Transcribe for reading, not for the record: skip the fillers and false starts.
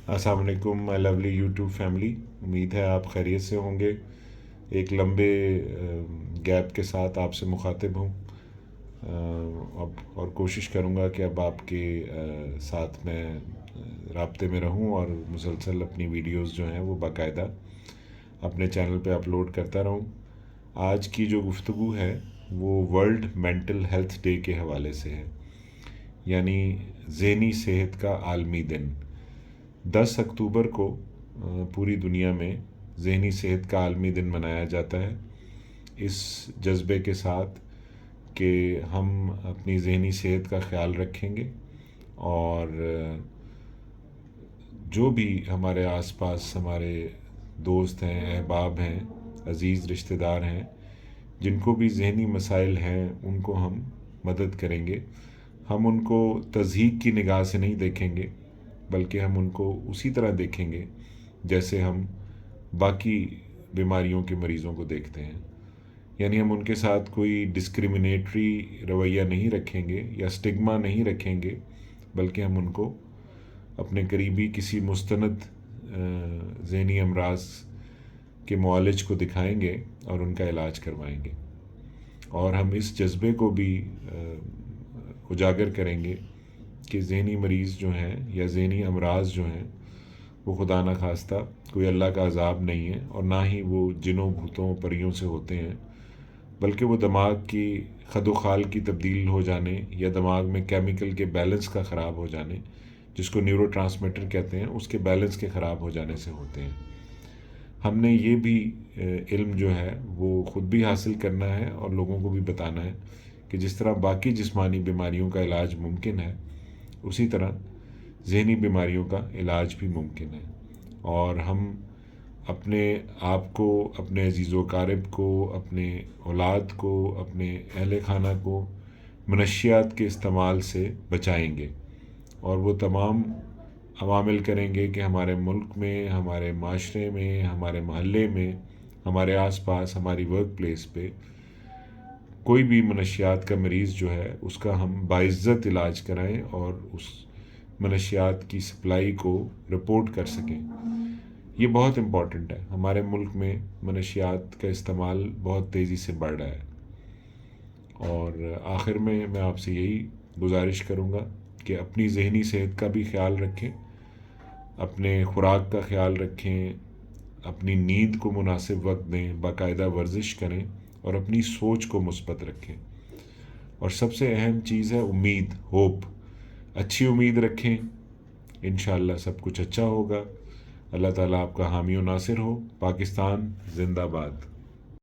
अस्सलाम वालेकुम my lovely YouTube family. उम्मीद है आप खैरियत से होंगे। एक लंबे गैप के साथ आपसे मुखातिब हूँ अब, और कोशिश करूँगा कि अब आपके साथ मैं राब्ते में रहूँ और मुसलसल अपनी वीडियोस जो हैं वो बाकायदा अपने चैनल पे अपलोड करता रहूँ। आज की जो गुफ्तगू है वो वर्ल्ड मेंटल हेल्थ डे के हवाले से है, यानी ज़हनी सेहत का आलमी दिन। 10 अक्टूबर को पूरी दुनिया में ज़हनी सेहत का आलमी दिन मनाया जाता है, इस जज्बे के साथ कि हम अपनी ज़हनी सेहत का ख्याल रखेंगे और जो भी हमारे आसपास हमारे दोस्त हैं, अहबाब हैं, अज़ीज़ रिश्तेदार हैं, जिनको भी ज़हनी मसाइल हैं उनको हम मदद करेंगे। हम उनको तज़हीक की निगाह से नहीं देखेंगे, बल्कि हम उनको उसी तरह देखेंगे जैसे हम बाकी बीमारियों के मरीज़ों को देखते हैं। यानी हम उनके साथ कोई डिस्क्रिमिनेटरी रवैया नहीं रखेंगे या स्टिग्मा नहीं रखेंगे, बल्कि हम उनको अपने करीबी किसी मुस्तनद ज़हनी अमराज के मुआलिज को दिखाएंगे और उनका इलाज करवाएंगे। और हम इस जज्बे को भी उजागर करेंगे कि ज़हनी मरीज़ जो हैं या ज़हनी अमराज जो हैं वो खुदा न खास्ता कोई अल्लाह का अज़ाब नहीं है, और ना ही वो जिनों भूतों परियों से होते हैं, बल्कि वो दिमाग की खदो खाल की तब्दील हो जाने या दिमाग में केमिकल के बैलेंस का ख़राब हो जाने, जिसको न्यूरो ट्रांसमीटर कहते हैं, उसके बैलेंस के ख़राब हो जाने से होते हैं। हमने ये भी इल्म जो है वो ख़ुद भी हासिल करना है और लोगों को भी बताना है कि जिस तरह बाकी जिस्मानी बीमारियों का इलाज मुमकिन है, उसी तरह ज़हनी बीमारियों का इलाज भी मुमकिन है। और हम अपने आप को, अपने अजीज़ व क़ारिब को, अपने औलाद को, अपने अहल खाना को मनशियात के इस्तेमाल से बचाएंगे, और वो तमाम अवामिल करेंगे कि हमारे मुल्क में, हमारे माशरे में, हमारे महल्ले में, हमारे आसपास, हमारी वर्क प्लेस पे कोई भी मनशियात का मरीज़ जो है उसका हम बाइज़्ज़त इलाज कराएं और उस मनशियात की सप्लाई को रिपोर्ट कर सकें। ये बहुत इम्पॉर्टेंट है। हमारे मुल्क में मनशियात का इस्तेमाल बहुत तेज़ी से बढ़ रहा है। और आखिर में मैं आपसे यही गुजारिश करूँगा कि अपनी ज़हनी सेहत का भी ख्याल रखें, अपने खुराक का ख्याल रखें, अपनी नींद को मुनासिब वक्त दें, बाकायदा वर्जिश करें और अपनी सोच को मुस्बत रखें। और सबसे अहम चीज़ है उम्मीद, होप। अच्छी उम्मीद रखें, इंशाअल्लाह सब कुछ अच्छा होगा। अल्लाह ताला आपका हामी व नासिर हो। पाकिस्तान जिंदाबाद।